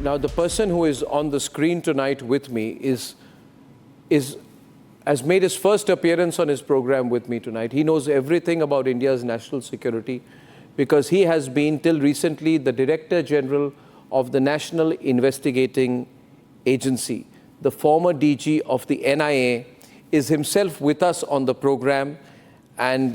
Now, the person who is on the screen tonight with me has made his first appearance on his program with me tonight. He knows everything about India's national security because he has been, till recently, the Director General of the National Investigating Agency. The former DG of the NIA is himself with us on the program, and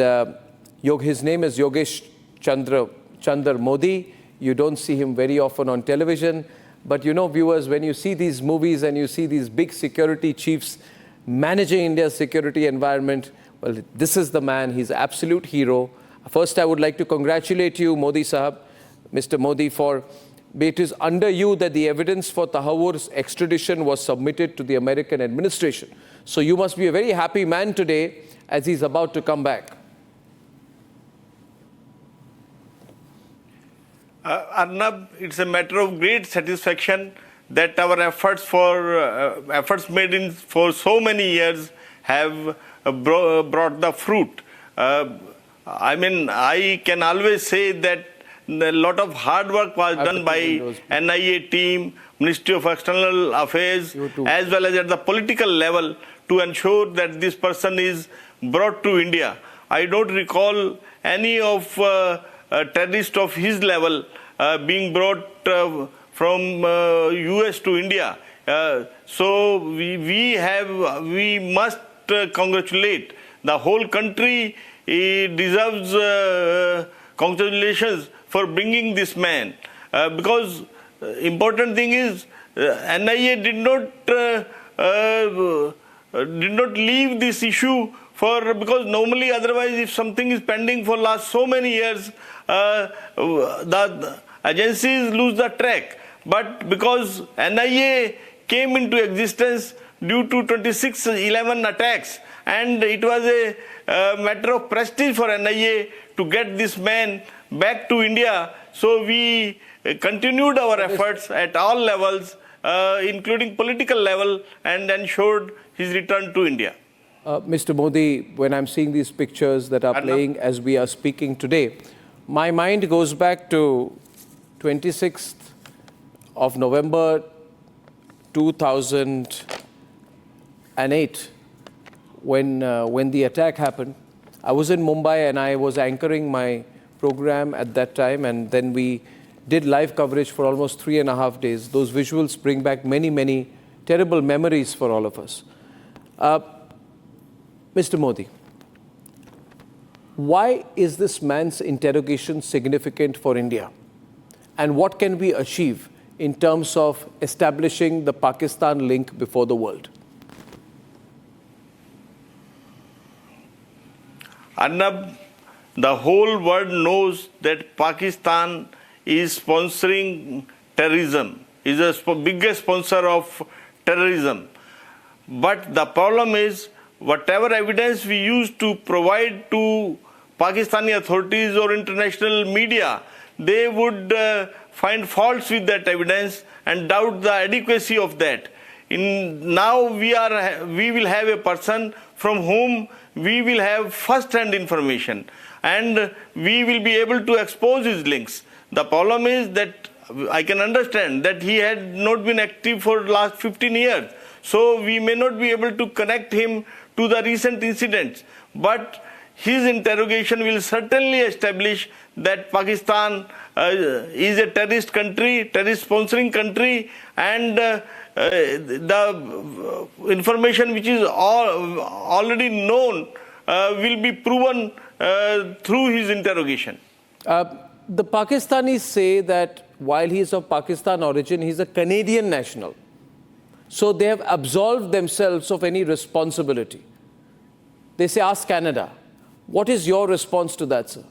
his name is Yogesh Chandra Modi. You don't see him very often on television, but you know, viewers, when you see these movies and you see these big security chiefs managing India's security environment, well, this is the man. He's an absolute hero. First, I would like to congratulate you, Modi Sahab, Mr. Modi, for it is under you that the evidence for Tahawwur's extradition was submitted to the American administration. So you must be a very happy man today as he's about to come back. Arnab, it's a matter of great satisfaction that our efforts made for so many years have brought the fruit. I mean, I can always say that a lot of hard work was done by NIA team, Ministry of External Affairs, as well as at the political level to ensure that this person is brought to India. I don't recall any of terrorists of his level being brought from US to India. So we must congratulate. The whole country deserves congratulations for bringing this man. Because important thing is NIA did not leave this issue because normally otherwise if something is pending for last so many years, the agencies lose the track. But because NIA came into existence due to 26/11 attacks, and it was a matter of prestige for NIA to get this man back to India, so we continued our efforts at all levels, including political level, and ensured his return to India. Mr. Modi, when I'm seeing these pictures that are playing as we are speaking today, my mind goes back to 26th of November 2008, when the attack happened. I was in Mumbai and I was anchoring my program at that time, and then we did live coverage for almost 3.5 days. Those visuals bring back many, many terrible memories for all of us. Mr. Modi, why is this man's interrogation significant for India? And what can we achieve in terms of establishing the Pakistan link before the world? Arnab, the whole world knows that Pakistan is sponsoring terrorism, is the biggest sponsor of terrorism. But the problem is, whatever evidence we used to provide to Pakistani authorities or international media, they would find faults with that evidence and doubt the adequacy of that. Now we will have a person from whom we will have first-hand information, and we will be able to expose his links. The problem is that I can understand that he had not been active for the last 15 years, so we may not be able to connect him to the recent incidents. But his interrogation will certainly establish that Pakistan is a terrorist country, terrorist sponsoring country, and the information which is already known will be proven through his interrogation. The Pakistanis say that while he is of Pakistan origin, he is a Canadian national. So they have absolved themselves of any responsibility. They say, ask Canada. What is your response to that, sir?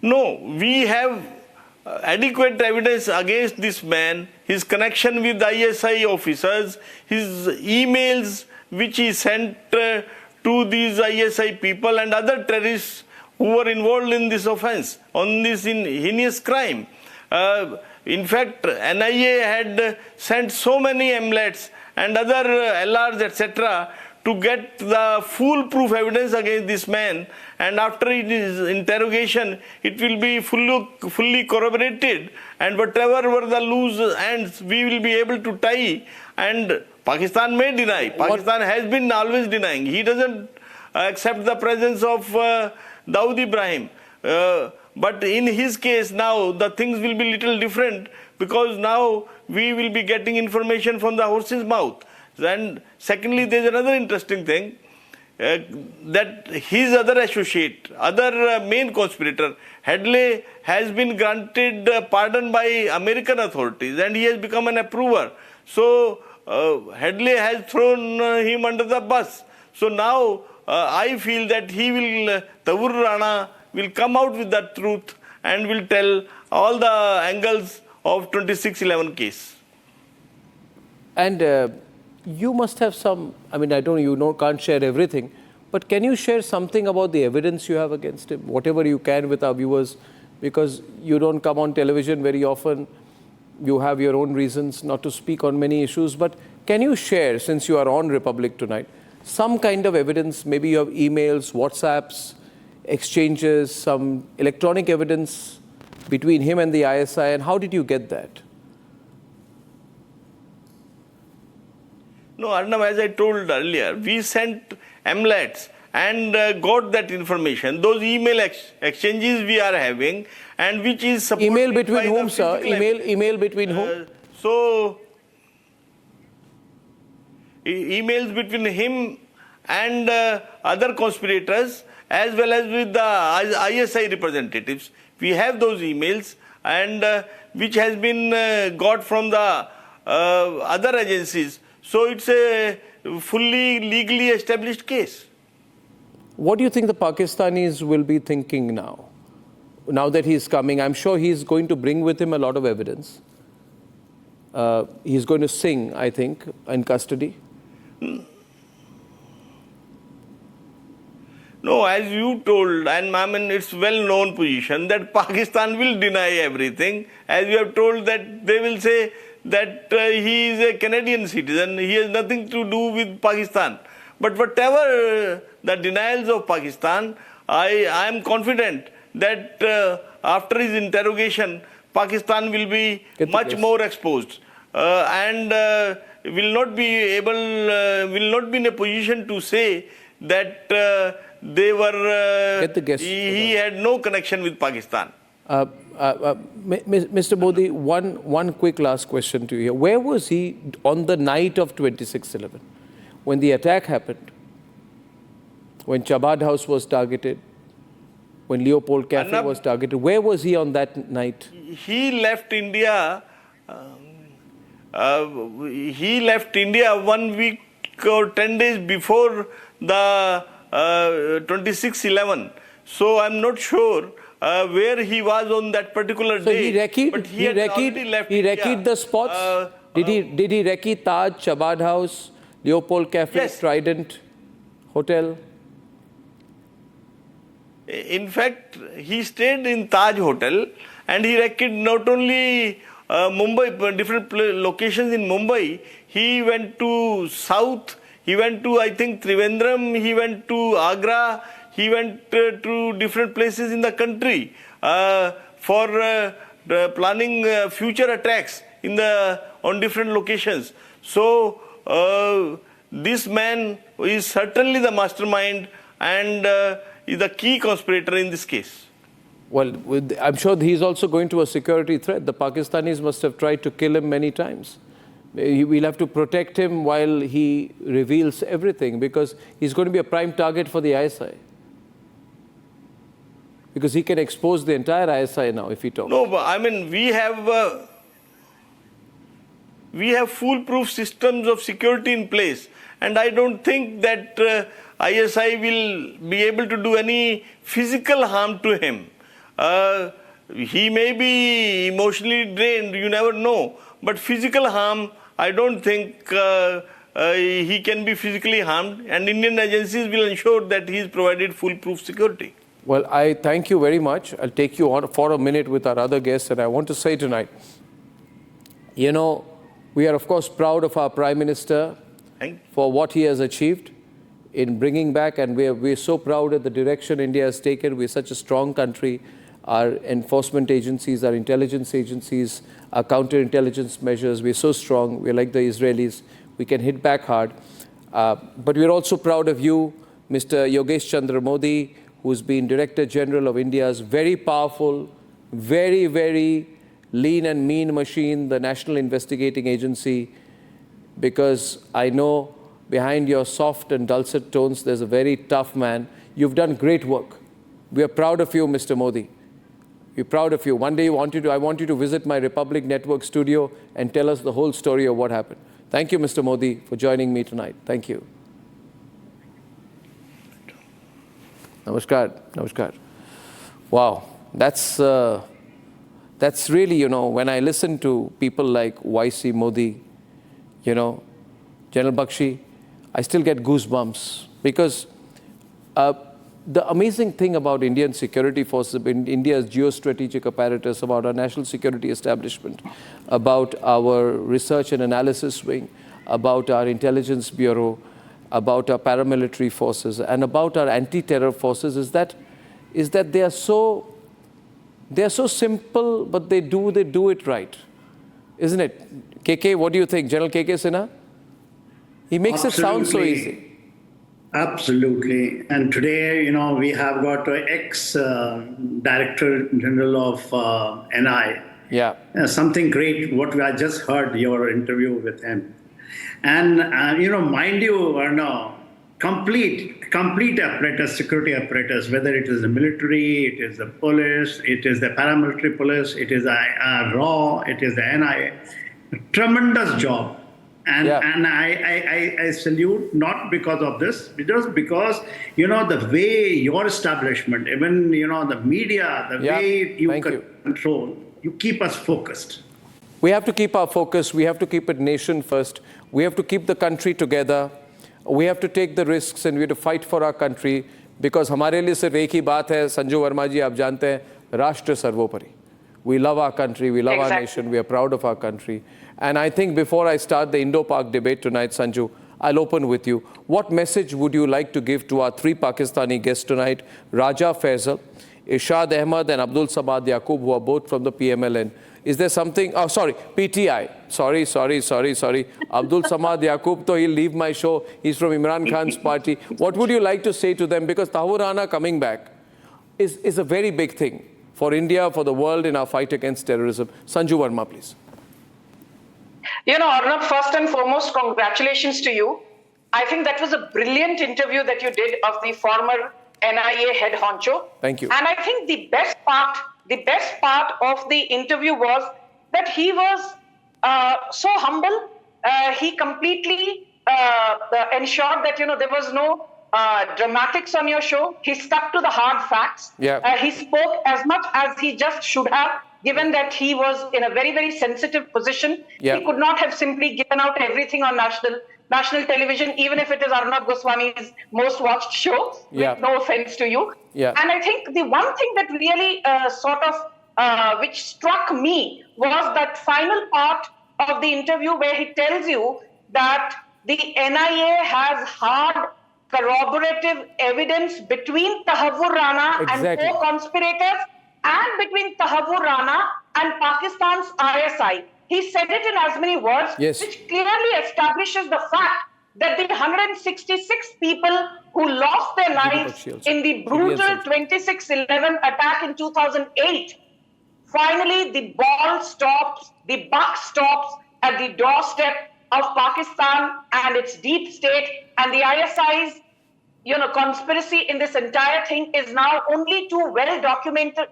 No, we have adequate evidence against this man, his connection with ISI officers, his emails which he sent to these ISI people and other terrorists who were involved in this offense, on this heinous crime. In fact, NIA had sent so many amulets and other LRs, etc., to get the foolproof evidence against this man, and after his interrogation, it will be fully corroborated, and whatever were the loose ends, we will be able to tie, and Pakistan may deny. Pakistan has been always denying. He doesn't accept the presence of Dawood Ibrahim. But in his case now, the things will be little different, because now we will be getting information from the horse's mouth. And secondly, there is another interesting thing, that his other associate, other main conspirator, Hadley, has been granted pardon by American authorities, and he has become an approver. So Hadley has thrown him under the bus. So now I feel that he will, Tahawwur Rana will come out with the truth and will tell all the angles of 2611 case. And you must have some, I mean, I don't, can't share everything, but can you share something about the evidence you have against him? Whatever you can with our viewers, because you don't come on television very often. You have your own reasons not to speak on many issues, but can you share, since you are on Republic Tonight, some kind of evidence? Maybe you have emails, WhatsApps, exchanges, some electronic evidence between him and the ISI, and how did you get that? No, Arnab, as I told earlier, we sent MLATs and got that information. Those email exchanges we are having, and which is supported Email between by whom, the sir? physical Email between whom? So, emails between him and other conspirators, as well as with the ISI representatives. We have those emails, and which has been got from the other agencies. So it's a fully legally established case. What do you think the Pakistanis will be thinking now? Now that he's coming, I'm sure he's going to bring with him a lot of evidence. He's going to sing, I think, in custody. No, as you told, and I mean, it's well-known position that Pakistan will deny everything. As you have told, that they will say that he is a Canadian citizen, he has nothing to do with Pakistan. But whatever the denials of Pakistan, I am confident that after his interrogation, Pakistan will be much more exposed, and will not be in a position to say that they were, he had no connection with Pakistan. Mr. Modi, one quick last question to you here. Where was he on the night of 26/11, when the attack happened, when Chabad House was targeted, when Leopold Cafe Arnab, was targeted? Where was he on that night? He left India. He left India 1 week or 10 days before the 26/11. So I'm not sure where he was on that particular day. So he recceed the spots? Did he recce Taj, Chabad House, Leopold Cafe, yes. Trident Hotel? In fact, he stayed in Taj Hotel, and he recceed not only Mumbai, different locations in Mumbai. He went to South, he went to, I think, Trivandrum, he went to Agra, he went to different places in the country for planning future attacks on different locations. So this man is certainly the mastermind and is the key conspirator in this case. Well, I'm sure he's also going to a security threat. The Pakistanis must have tried to kill him many times. We'll have to protect him while he reveals everything, because he's going to be a prime target for the ISI. Because he can expose the entire ISI now if he talks. No, but I mean, we have foolproof systems of security in place, and I don't think that ISI will be able to do any physical harm to him. He may be emotionally drained, you never know, but physical harm, I don't think he can be physically harmed, and Indian agencies will ensure that he is provided foolproof security. Well, I thank you very much. I'll take you on for a minute with our other guests, and I want to say tonight, we are of course proud of our Prime Minister for what he has achieved, in bringing back, and we're so proud of the direction India has taken. We're such a strong country. Our enforcement agencies, our intelligence agencies, our counterintelligence measures, we're so strong. We're like the Israelis. We can hit back hard. But we're also proud of you, Mr. Yogesh Chandra Modi, who's been Director General of India's very powerful, very, very lean and mean machine, the National Investigating Agency, because I know behind your soft and dulcet tones, there's a very tough man. You've done great work. We are proud of you, Mr. Modi. We're proud of you. One day I want you to visit my Republic Network studio and tell us the whole story of what happened. Thank you, Mr. Modi, for joining me tonight. Thank you. Namaskar. Namaskar. Wow. That's really, when I listen to people like YC Modi, General Bakshi, I still get goosebumps because the amazing thing about Indian security forces, India's geostrategic apparatus, about our national security establishment, about our research and analysis wing, about our intelligence bureau, about our paramilitary forces, and about our anti-terror forces is that they are so simple, but they do it right, isn't it? KK, what do you think, General KK Sinha? He makes it sound so easy. Absolutely. And today, we have got an ex-Director General of NI. Yeah. Something great, what I just heard your interview with him. And, mind you, Arnab, complete apparatus, security apparatus, whether it is the military, it is the police, it is the paramilitary police, it is the RAW, it is the NIA. Tremendous job. And I salute, not because of this, just because, the way your establishment, even, the media, the way you control, you keep us focused. We have to keep our focus. We have to keep it nation first. We have to keep the country together. We have to take the risks and we have to fight for our country because हमारे लिए सिर्फ एक ही बात है, संजू वर्मा जी, आप जानते हैं, राष्ट्र सर्वोपरि. We love our country, we love our nation, we are proud of our country. And I think before I start the Indo-Pak debate tonight, Sanju, I'll open with you. What message would you like to give to our three Pakistani guests tonight, Raja Faisal, Ishad Ahmed and Abdul Samad Yaqub, who are both from the PMLN? Is there something, PTI. Sorry. Abdul Samad Yaqub, he'll leave my show. He's from Imran Khan's party. What would you like to say to them? Because Tahawwur Rana coming back is a very big thing for India, for the world in our fight against terrorism. Sanju Verma, please. Arnab, first and foremost, congratulations to you. I think that was a brilliant interview that you did of the former NIA head honcho. Thank you. And I think the best part of the interview was that he was so humble. He completely ensured that, there was no dramatics on your show. He stuck to the hard facts. Yeah. He spoke as much as he just should have, given that he was in a very, very sensitive position. Yeah. He could not have simply given out everything on national television, even if it is Arnab Goswami's most watched show. Yeah. With no offense to you. Yeah. And I think the one thing that really which struck me was that final part of the interview where he tells you that the NIA has hard corroborative evidence between Tahawwur Rana and co-conspirators and between Tahawwur Rana and Pakistan's ISI. He said it in as many words, which clearly establishes the fact that the 166 people who lost their lives in the brutal 26/11 attack in 2008, finally the ball stops, the buck stops at the doorstep of Pakistan and its deep state, and the ISI's conspiracy in this entire thing is now only too well documented,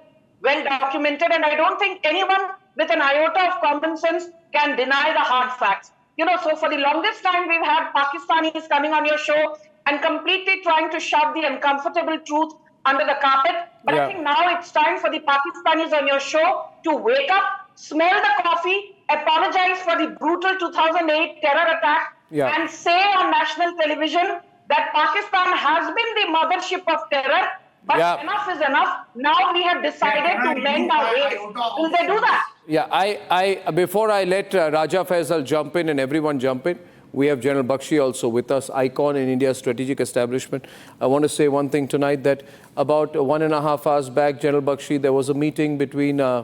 and I don't think anyone with an iota of common sense can deny the hard facts. So for the longest time, we've had Pakistanis coming on your show and completely trying to shove the uncomfortable truth under the carpet. But I think now it's time for the Pakistanis on your show to wake up, smell the coffee, apologize for the brutal 2008 terror attack, and say on national television that Pakistan has been the mothership of terror, but enough is enough. Now we have decided to mend our ways. Will they do that? Yeah, before I let Raja Faisal jump in and everyone jump in, We have General Bakshi also with us, icon in India's strategic establishment. I want to say one thing tonight, that about 1.5 hours back, General Bakshi, there was a meeting between, I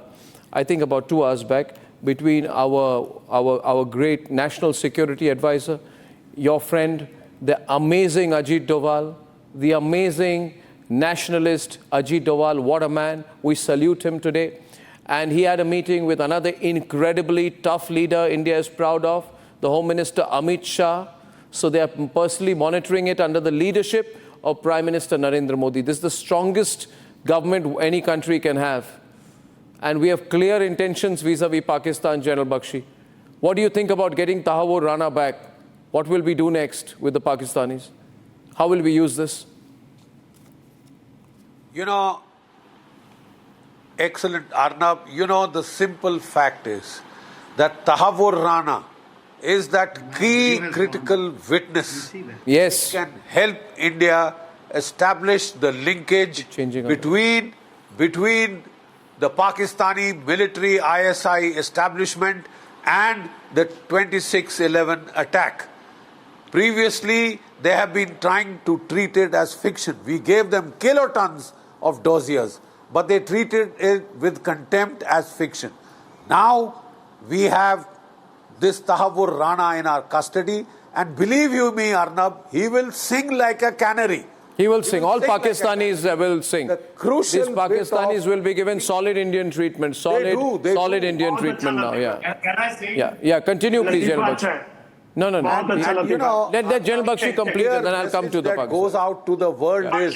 think about 2 hours back, between our great national security advisor, your friend, the amazing Ajit Doval, the amazing nationalist Ajit Doval. What a man. We salute him today. And he had a meeting with another incredibly tough leader India is proud of, the Home Minister Amit Shah. So they are personally monitoring it under the leadership of Prime Minister Narendra Modi. This is the strongest government any country can have. And we have clear intentions vis-a-vis Pakistan, General Bakshi. What do you think about getting Tahawwur Rana back? What will we do next with the Pakistanis? How will we use this? You know, excellent Arnab, you know, the simple fact is that Tahawwur Rana is that key critical witness. Yes. Can help India establish the linkage between the Pakistani military ISI establishment and the 26/11 attack. Previously, they have been trying to treat it as fiction. We gave them kilotons of dossiers, but they treated it with contempt as fiction. Now, we have this Tahawwur Rana in our custody, and believe you me, Arnab, he will sing like a canary. He will sing. All Pakistanis will sing. These Pakistanis will be given solid Indian treatment. Solid Indian treatment now. Yeah. Can I say? Yeah. Continue, please, General Bakshi. No. You know, let General Bakshi complete it, then I'll come to the Pakistan. Goes out to the world is,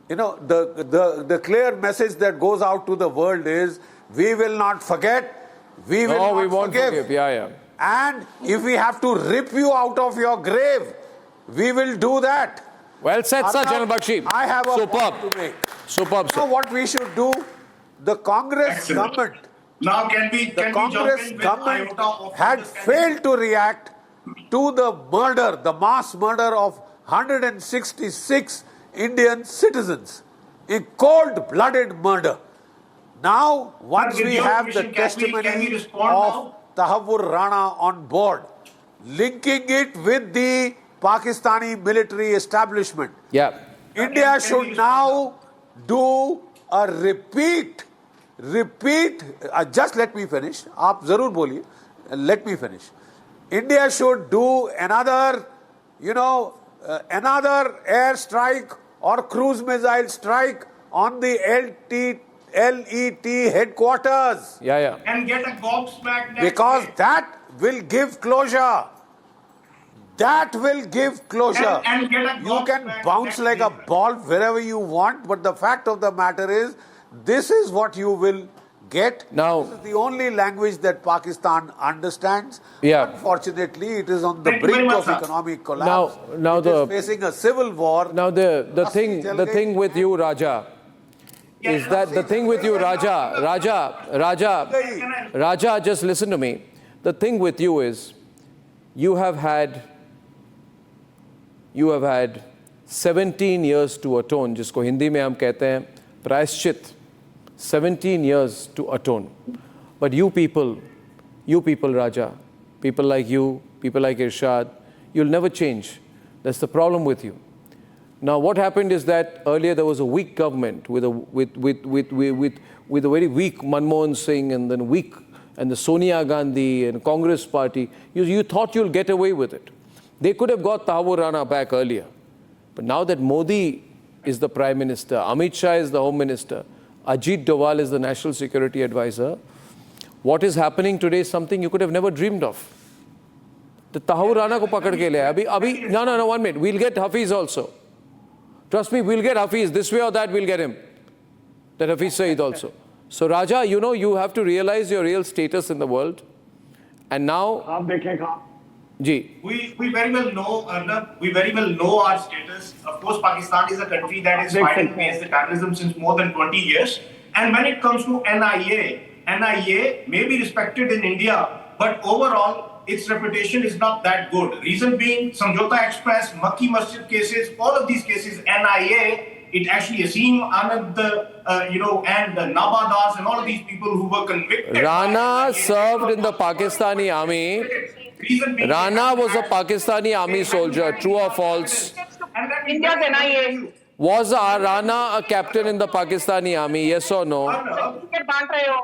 you know, the clear message that goes out to the world is, we will not forget, we won't forgive. Yeah. And if we have to rip you out of your grave, we will do that. Well said, sir, General Bakshi. I have a Superb. point to make. Superb, sir. You know what we should do? The Congress government, Now the Congress government had failed to react to the murder, the mass murder of 166 Indian citizens. A cold-blooded murder. Now, once we have the testimony of Tahawwur Rana on board, linking it with the Pakistani military establishment, India should now do a repeat. Just let me finish. Aap zarur boliye. Let me finish. India should do another, another air strike or cruise missile strike on the LET headquarters. And get a gobsmacked. Because that will give closure. That will give closure. And get a you can bounce like a ball wherever you want, but the fact of the matter is, this is what you will get. Now, this is the only language that Pakistan understands. Unfortunately, it is on the brink of economic collapse. Now it is facing a civil war. Now the thing with you, Raja, is that the thing with you, Raja, just listen to me. The thing with you is, you have had 17 years to atone, जिसको हिंदी में हम कहते हैं प्रायश्चित, 17 years to atone. But you people, Raja, people like you, people like Irshad, you'll never change. That's the problem with you. Now, what happened is that earlier there was a weak government with a very weak Manmohan Singh and then the Sonia Gandhi and Congress party. You thought you'll get away with it. They could have got Tahawwur Rana back earlier. But now that Modi is the Prime Minister, Amit Shah is the Home Minister, Ajit Doval is the National Security Advisor, what is happening today is something you could have never dreamed of. The Tahawwur Rana ko pakad ke liya. No, 1 minute. We'll get Hafiz also. Trust me, we'll get Hafiz. This way or that, we'll get him. That Hafiz Saeed also. So, Raja, you have to realize your real status in the world. And now... We very well know, Arnab, we very well know our status. Of course, Pakistan is a country that is fighting against the terrorism since more than 20 years. And when it comes to NIA may be respected in India, but overall, its reputation is not that good. Reason being, Samjhota Express, Makki Masjid cases, all of these cases, NIA, it actually Asim Anand, and Nabadas and all of these people who were convicted. Rana served in the Pakistani army. reason being Rana was a Pakistani Army soldier, true or false? India's NIA. Was Rana a captain in the Pakistani Army, yes or no? Certificate बांट रहे हो.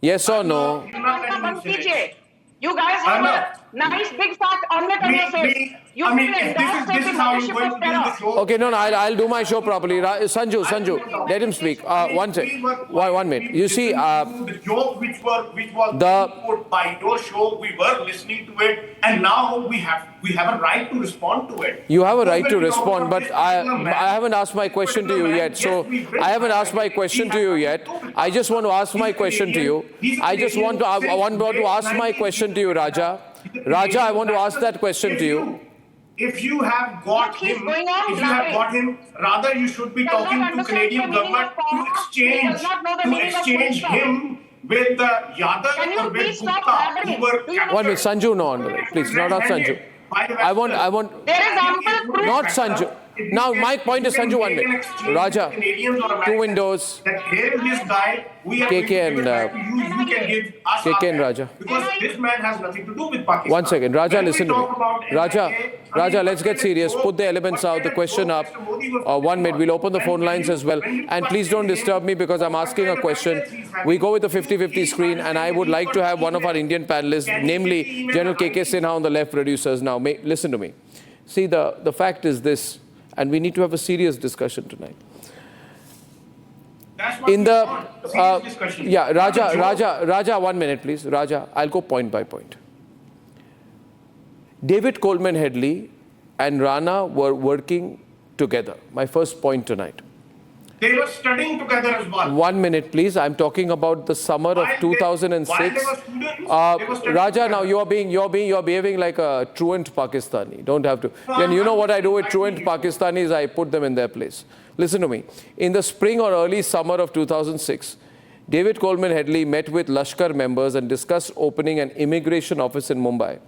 Yes or no? You're not letting me बंद finish. कीजिए. You guys have a nice big fat omelet on your face. You I mean, people if endorse this is the how you're membership going of to do the terror. show. Okay, no, I'll do my show properly. Sanju, let him speak. One second. One minute. You see, the joke which was put by your show, we were listening to it, and now we have a right to respond to it. you have a right to respond, but I haven't asked my question to you yet. So I haven't asked my question to you yet. I just want to ask my question to you. I want to ask my question to you, Raja. Raja, I want to ask that question to you. If you have got He's him, going on if you have got him, rather you should be Does not talking to understand Canadian the meaning government of power. He does not know the meaning of full stop. him with Can Yadav you or please with stop Gupta, blabbering? who were Do you know- One minute, Sanju, no, please, not Sanju. I want. There is ample proof. Not Sanju. Now, my point is, Sanju, 1 minute. Raja, 2 windows. That here is this guy, we are KK going to give it and, back to you, you can give us KK our and back. Raja. Because this man has nothing to do with Pakistan. 1 second. Raja, When we listen to talk me. about Raja, NIA, let's get serious. Put the elements out, the question up. 1 minute, we'll open the phone lines as well. And please don't disturb me because I'm asking a question. We go with the 50-50 screen, and I would like to have one of our Indian panelists, namely General KK Sinha on the left, producers. Now, listen to me. See, the fact is this, and we need to have a serious discussion tonight. That's what In we the, want, a serious discussion. yeah, Not a joke. Raja, 1 minute, please. Raja, I'll go point by point. David Coleman Headley and Rana were working together. My first point tonight. They were studying together as well. 1 minute, please. I'm talking about the summer of While they 2006. were students, they were studying Raja, together. now you're behaving like a truant Pakistani. Don't have to. And you know what I do with truant Pakistanis? I put them in their place. Listen to me. In the spring or early summer of 2006, David Coleman Headley met with Lashkar members and discussed opening an immigration office in Mumbai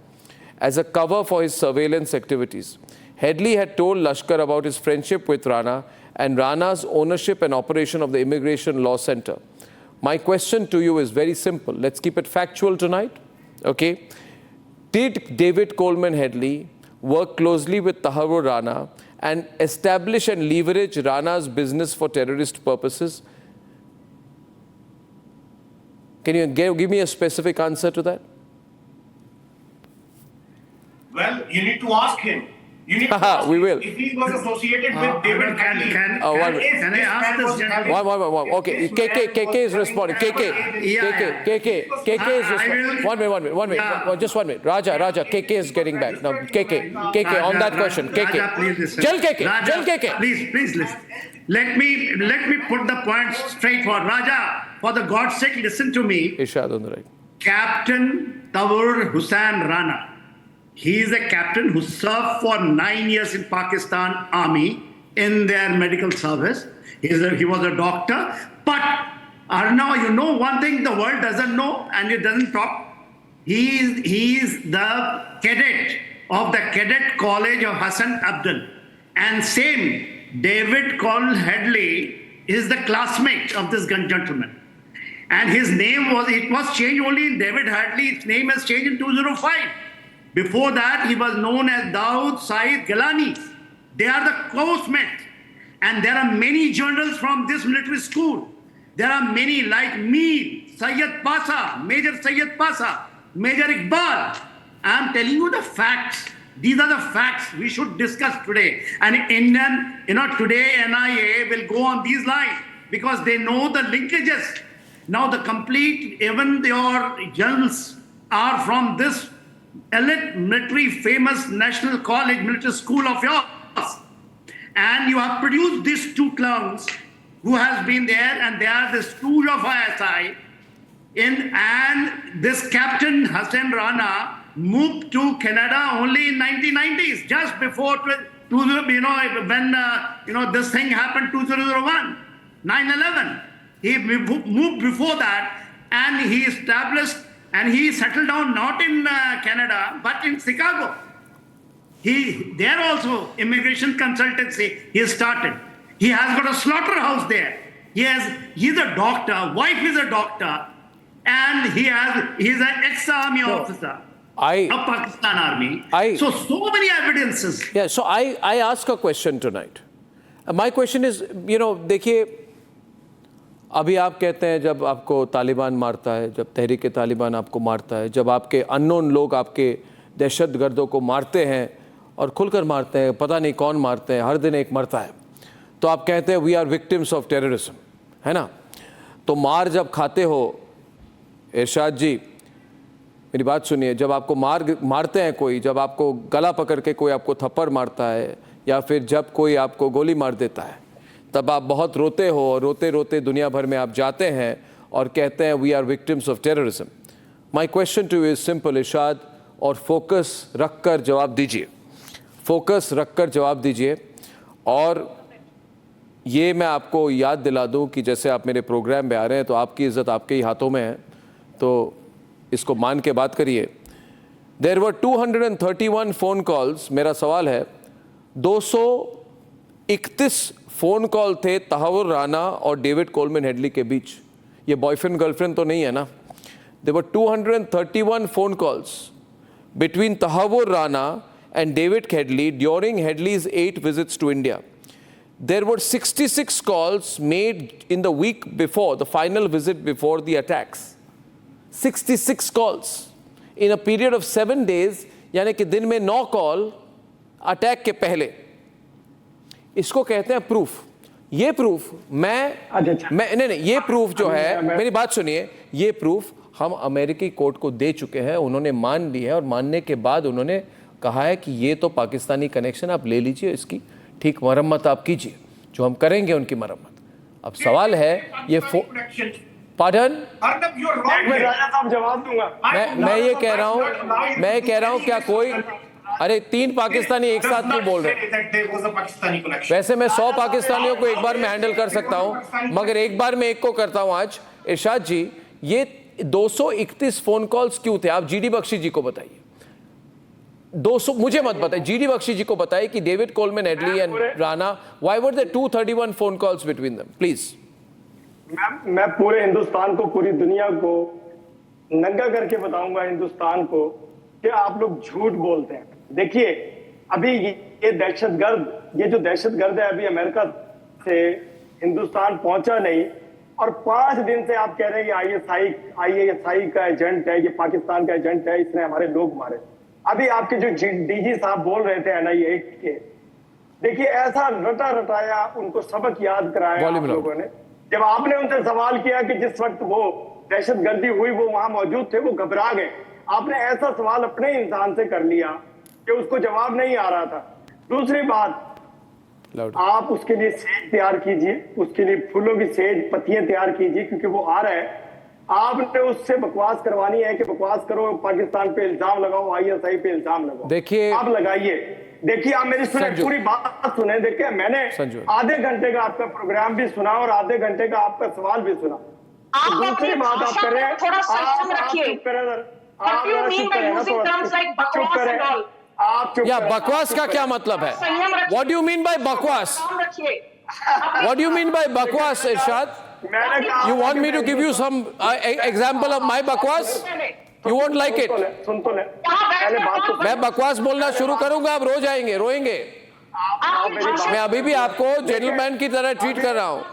as a cover for his surveillance activities. Headley had told Lashkar about his friendship with Rana and Rana's ownership and operation of the Immigration Law Center. My question to you is very simple. Let's keep it factual tonight. Okay? Did David Coleman Headley work closely with Tahawwur Rana and establish and leverage Rana's business for terrorist purposes? Can you give me a specific answer to that? Well, you need to ask him. You need to ask We him will. if he was associated with David Headley. Can I ask this gentleman? One. Okay, KK is responding. KK is responding. 1 minute. Just 1 minute. Raja, KK is getting back. Now, KK, on that question. Raja, please listen. Jal KK. Raja, please listen. Let me put the point straight for Raja. For the God's sake, listen to me. Ishad on the right. Captain Tahawwur Hussain Rana. He is a captain who served for 9 years in Pakistan Army in their medical service. He was a doctor. But Arnab, you know one thing the world doesn't know and it doesn't talk. He is the cadet of the Cadet College of Hassan Abdul. And same, David Coleman Headley is the classmate of this gentleman. And his name was changed only in David Headley. His name has changed in 2005. Before that, he was known as Dawood Saeed Gilani. They are the close mates. And there are many generals from this military school. There are many like me, Sayyid Pasa, Major Sayyid Pasa, Major Iqbal. I am telling you the facts. These are the facts we should discuss today. And today NIA will go on these lines because they know the linkages. Now even your generals are from this elite military famous national college military school of yours. And you have produced these two clowns who has been there and they are the stooge of ISI. And this Captain Hussain Rana moved to Canada only in 1990s, just before when this thing happened 2001, 9/11. He moved before that and he established and he settled down not in Canada but in Chicago. There also immigration consultancy he started. He has got a slaughterhouse there. He's a doctor, wife is a doctor, and he's an ex-army officer. of Pakistan Army. So many evidences. Yeah, so I ask a question tonight. My question is, देखिए, अभी आप कहते हैं जब आपको तालिबान मारता है, जब तहरीक तालिबान आपको मारता है, जब आपके अननोन लोग आपके दहशतगर्दों को मारते हैं और खुलकर मारते हैं, पता नहीं कौन मारते हैं, हर दिन एक मरता है, तो आप कहते हैं we are victims of terrorism, है ना? तो मार जब खाते हो, इरशाद जी मेरी बात सुनिए, जब आपको मारते हैं कोई, जब आपको गला पकड़ के कोई आपको थप्पड़ मारता है या फिर जब कोई आपको गोली मार देता है, तब आप बहुत रोते हो और रोते रोते दुनिया भर में आप जाते हैं और कहते हैं we are victims of terrorism. My question to you is simple Irshad, और फोकस रखकर जवाब दीजिए, फोकस रखकर जवाब दीजिए। और ये मैं आपको याद दिला दूं कि जैसे आप मेरे प्रोग्राम में आ रहे हैं तो आपकी इज़्ज़त आपके ही हाथों में है, तो इसको मान के बात करिए। There were 231 phone calls. मेरा सवाल है, 231 फ़ोन कॉल थे तहव्वुर राना और डेविड कोलमैन हेडली के बीच। ये बॉयफ्रेंड गर्लफ्रेंड तो नहीं है ना? There were 231 phone calls between Tahawwur Rana and David Headley during Headley's 8 visits to India. There were 66 calls made in the week before, the final visit before the attacks. 66 calls in a period of 7 days, यानी कि दिन में 9 call attack के पहले। इसको कहते हैं proof. ये प्रूफ नहीं, ये प्रूफ जो है, मेरी बात सुनिए, ये प्रूफ हम अमेरिकी कोर्ट को दे चुके हैं, उन्होंने मान ली है और मानने के बाद उन्होंने कहा है कि ये तो पाकिस्तानी कनेक्शन, आप ले लीजिए, इसकी ठीक मरम्मत आप कीजिए, जो हम करेंगे उनकी मरम्मत। अब सवाल है ये पार्डन, जवाब दूंगा। मैं ये कह रहा हूँ, क्या कोई, अरे 3 पाकिस्तानी एक साथ क्यों बोल रहे हैं? वैसे मैं 100 पाकिस्तानियों को एक बार में हैंडल कर सकता हूँ, मगर एक बार में एक को करता हूँ आज। इरशाद जी, ये 231 फोन कॉल्स क्यों थे? आप जीडी बख्शी जी को बताइए। 200 मुझे मत बताइए, जीडी बख्शी जी को बताइए कि David Coleman Headley and Rana, why were there 231 phone calls between them, please. मैं पूरे हिंदुस्तान को, पूरी दुनिया को नंगा करके बताऊंगा हिंदुस्तान को कि आप लोग झूठ बोलते हैं। देखिए, अभी ये दहशतगर्द, ये जो दहशतगर्द है, अभी अमेरिका से हिंदुस्तान पहुंचा नहीं और 5 दिन से आप कह रहे हैं कि आईएसआई का एजेंट है, ये पाकिस्तान का एजेंट है, इसने हमारे लोग मारे। अभी आपके जो डीजी साहब बोल रहे थे एनआईए के, देखिए ऐसा रटा रटाया, उनको सबक याद कराया आप लोगों ने। जब आपने उनसे सवाल किया कि जिस वक्त वो दहशतगर्दी हुई वो वहां मौजूद थे, वो घबरा गए। आपने ऐसा सवाल अपने इंसान से कर लिया कि उसको जवाब नहीं आ रहा था। दूसरी बात, आप उसके लिए सेज तैयार कीजिए, उसके लिए फूलों की सेज पत्तियां तैयार कीजिए, क्योंकि वो आ रहा है। आपने उससे बकवास करवानी है कि बकवास करो, पाकिस्तान पे इल्जाम लगाओ, आईएसआई पे इल्जाम लगाओ, देखिए आप लगाइए। देखिए, आप मेरी सुने, पूरी बात सुने। देखिए, मैंने आधे घंटे का आपका प्रोग्राम भी सुना और आधे घंटे का आपका सवाल भी सुना। दूसरी बात आप करें, आप चुप करें, आप चुप। या बकवास का क्या मतलब है? What do you mean by बकवास? What do you mean by बकवास, Irshad? You want me to give you some example of my bakwas? You won't like it? सुन तो ले। मैं बकवास बोलना शुरू करूंगा, आप रो जाएंगे, रोएंगे। मैं अभी भी आपको जेंटलमैन की तरह ट्रीट कर रहा हूँ।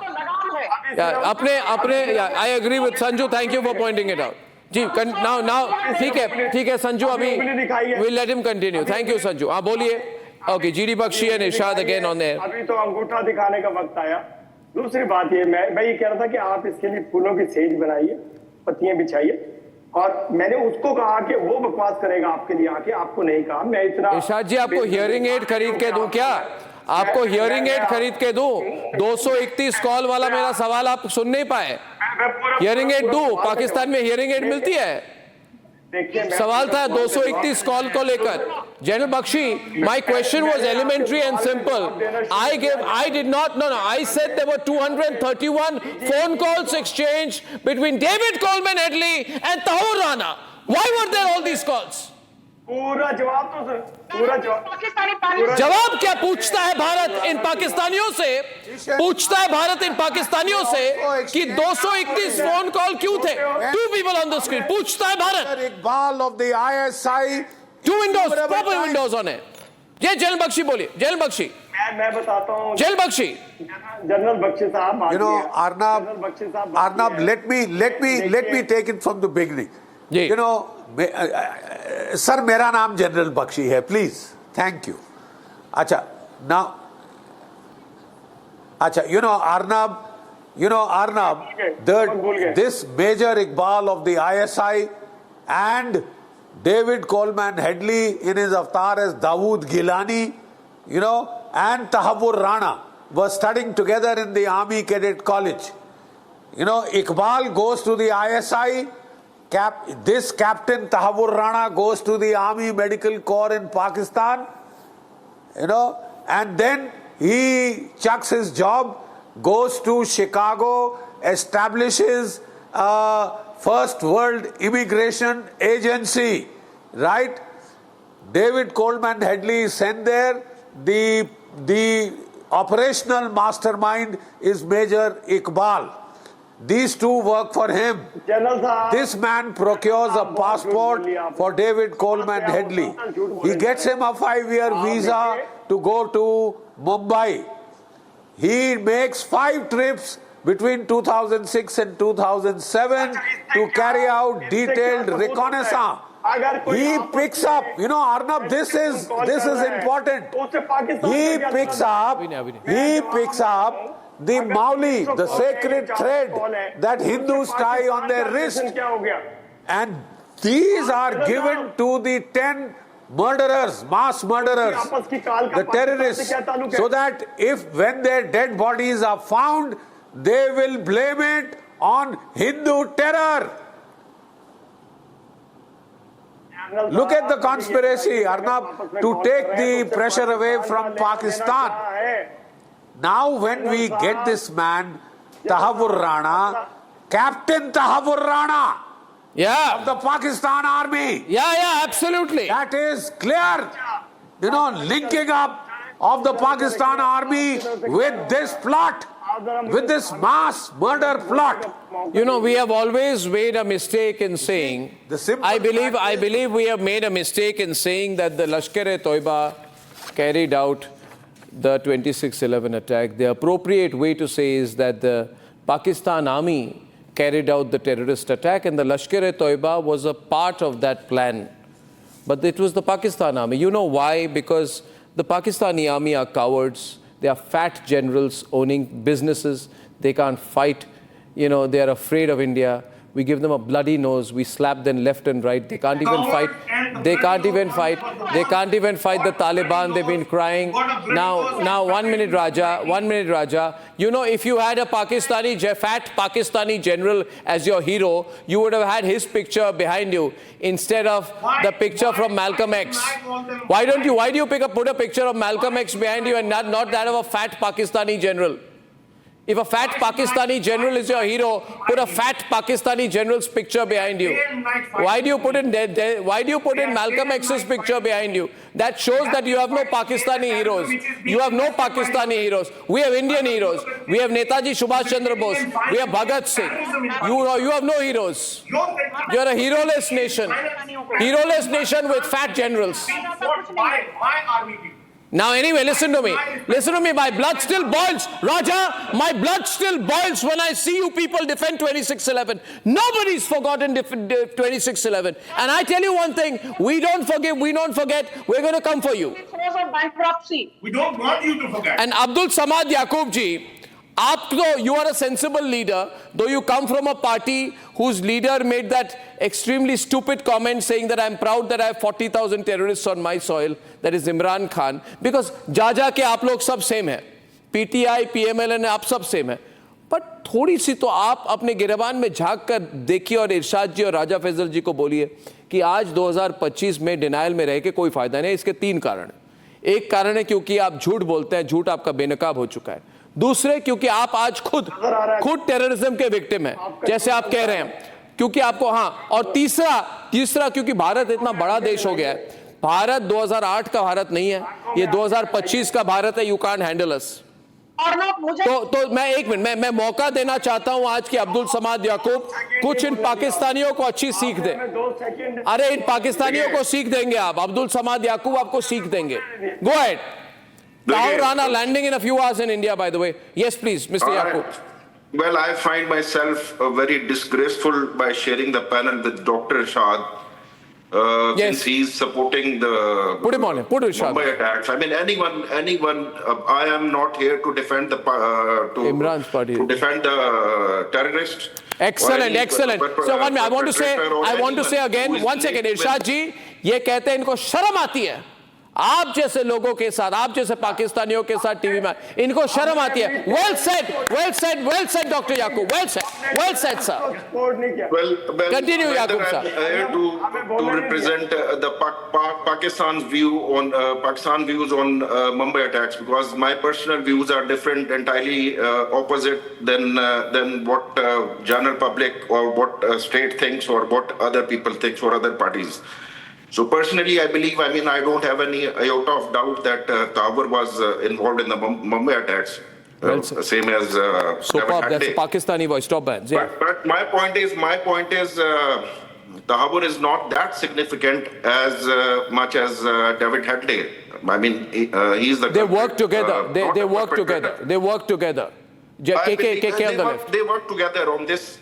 अपने I agree with Sanju, thank you for pointing it out. जी, नाउ ठीक है संजू, अभी will let him continue. Thank you Sanju, हाँ बोलिए। Okay, G D Bakhshi and Irshad again on there. अभी तो अंगूठा दिखाने का वक्त आया। दूसरी बात ये, मैं ये कह रहा था कि आप इसके लिए फूलों की सेज बनाइए, पत्तियां बिछाइए, और मैंने उसको कहा कि वो बकवास करेगा आपके लिए आके, आपको नहीं कहा। मैं इतना, इरशाद जी, आपको हियरिंग एड खरीद के दूं क्या? आपको हियरिंग एड खरीद के दूं? 231 कॉल वाला मेरा सवाल आप सुन नहीं पाए। हियरिंग एड दूं? पाकिस्तान में हियरिंग एड मिलती है। सवाल था 231 कॉल को लेकर। General Bakhshi, my question was elementary and simple. I did not, no, I said there were 231 phone calls exchanged between David Coleman Headley and Tahawwur Rana. Why were there all these calls? पूरा जवाब तो sir, पूरा जवाब। जवाब क्या पूछता है भारत इन पाकिस्तानियों से? पूछता है भारत इन पाकिस्तानियों से कि 231 फोन कॉल क्यों थे? 2 people on the screen. पूछता है Bharat. Iqbal of the ISI, 2 windows, proper windows on है। ये जेल बख्शी बोलिए, जेल बख्शी। मैं बताता हूँ, जेल बख्शी। जनरल बख्शी साहब, you know, Arnab, let me take it from the beginning. You know, sir मेरा नाम जनरल बख्शी है, प्लीज, थैंक यू। अच्छा, नाउ, अच्छा, Arnab, this Major Iqbal of the ISI and David Coleman Headley in his avatar as Dawood Gilani, and Tahawwur Rana were studying together in the Army Cadet College. Iqbal goes to the ISI, this Captain Tahawwur Rana goes to the Army Medical Corps in Pakistan, and then he chucks his job, goes to Chicago, establishes a First World Immigration Agency, right? David Coleman Headley is sent there. The operational mastermind is Major Iqbal. These two work for him. This man procures a passport for David Coleman Headley. He gets him a 5-year visa to go to Mumbai. He makes 5 trips between 2006 and 2007 to carry out detailed reconnaissance. He picks up, Arnab, this is important. He picks up the Mauli, the sacred thread that Hindus tie on their wrist. And these are given to the 10 murderers, mass murderers, the terrorists, so that when their dead bodies are found, they will blame it on Hindu terror. Look at the conspiracy, Arnab, to take the pressure away from Pakistan. Now when we get this man, Tahawwur Rana, Captain Tahawwur Rana, of the Pakistan Army. Yeah, absolutely. That is clear. Linking up of the Pakistan Army with this plot, with this mass murder plot. We have always made a mistake in saying, I believe we have made a mistake in saying that the Lashkar-e-Toiba carried out the 26/11 attack. The appropriate way to say is that the Pakistan Army carried out the terrorist attack and the Lashkar-e-Toiba was a part of that plan. But it was the Pakistan Army. You know why? Because the Pakistani Army are cowards. They are fat generals owning businesses. They can't fight. They are afraid of India. We give them a bloody nose. We slap them left and right. They can't even fight. They can't even fight. They can't even fight the Taliban. They've been crying. Now, 1 minute, Raja. 1 minute, Raja. If you had a fat Pakistani general as your hero, you would have had his picture behind you instead of the picture from Malcolm X. Why do you put a picture of Malcolm X behind you and not that of a fat Pakistani general? If a fat Pakistani general is your hero, put a fat Pakistani general's picture behind you. Why do you put in Malcolm X's picture behind you? That shows that you have no Pakistani heroes. You have no Pakistani heroes. We have Indian heroes. We have Netaji Subhash Chandra Bose. We have Bhagat Singh. You have no heroes. You are a heroless nation. Heroless nation with fat generals. Now anyway, listen to me. My blood still boils. Raja, my blood still boils when I see you people defend 26/11. Nobody's forgotten 26/11. And I tell you one thing, we don't forget, we're going to come for you. Bankruptcy. We don't want you to forget. And Abdul Samad Yaqub ji, you are a sensible leader, though you come from a party whose leader made that extremely stupid comment saying that I'm proud that I have 40,000 terrorists on my soil, that is Imran Khan, because ja ke aap log sab same hai. PTI, PMLN aap sab same hai. But थोड़ी सी तो आप अपने गिरबान में झांक कर देखिए और इरशाद जी और राजा फैजल जी को बोलिए कि आज 2025 में डिनाइल में रह के कोई फायदा नहीं। इसके 3 कारण हैं। एक कारण है क्योंकि आप झूठ बोलते हैं, झूठ आपका बेनकाब हो चुका है। दूसरे, क्योंकि आप आज खुद टेररिज्म के विक्टिम हैं, जैसे आप कह रहे हैं। क्योंकि आपको, हाँ, और तीसरा क्योंकि भारत इतना बड़ा देश हो गया है, भारत 2008 का भारत नहीं है, ये 2025 का भारत है, यू कांट हैंडल अस। तो मैं एक मिनट, मैं मौका देना चाहता हूं आज कि अब्दुल समाद याकूब कुछ इन पाकिस्तानियों को अच्छी सीख दे। अरे इन पाकिस्तानियों को सीख देंगे आप, अब्दुल समाद याकूब आपको सीख देंगे। Go ahead. Tahawwur Rana landing in a few hours in India, by the way. Yes, please, Mr. Yaqub. Well, I find myself very disgraceful by sharing the panel with Dr. Shad. Since he's supporting the Mumbai attacks. I mean, anyone. I am not here to defend the Imran's party. To defend the terrorists. Excellent, excellent. So one minute, I want to say again. One second, Irshad ji, ये कहते हैं इनको शर्म आती है आप जैसे लोगों के साथ, आप जैसे पाकिस्तानियों के साथ टीवी में, इनको शर्म आती है। Well said, Dr. Yaqub. Well said, sir. Well, continue, Yaqub sir. To represent the Pakistan's view on Pakistan views on Mumbai attacks, because my personal views are different, entirely opposite than what general public or what state thinks or what other people think or other parties. So personally, I believe, I don't have any iota of doubt that Tahawwur was involved in the Mumbai attacks. Same as superb, that's a Pakistani voice. Stop bands. Yeah. But my point is, Tahawwur is not that significant as much as David Hadley. He's the. They work together. They work together. They work together. KK on the left. They work together on this